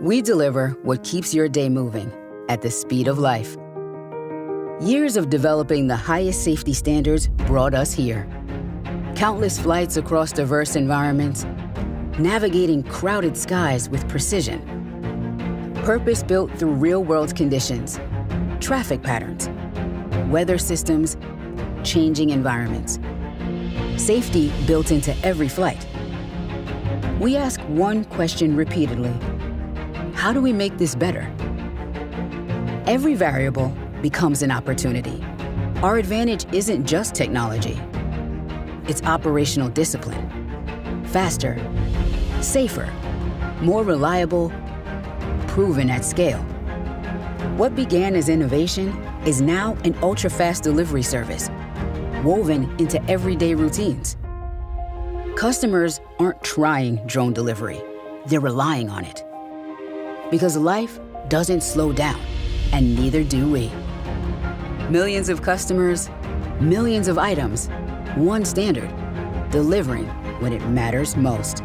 We deliver what keeps your day moving at the speed of life. Years of developing the highest safety standards brought us here. Countless flights across diverse environments, navigating crowded skies with precision. Purpose-built through real-world conditions, traffic patterns, weather systems, changing environments. Safety built into every flight. We ask one question repeatedly: how do we make this better? Every variable becomes an opportunity. Our advantage isn't just technology. It's operational discipline. Faster, safer, more reliable, proven at scale. What began as innovation is now an ultra-fast delivery service, woven into everyday routines. Customers aren't trying drone delivery, they're relying on it. Because life doesn't slow down, and neither do we. Millions of customers, millions of items, one standard, delivering when it matters most.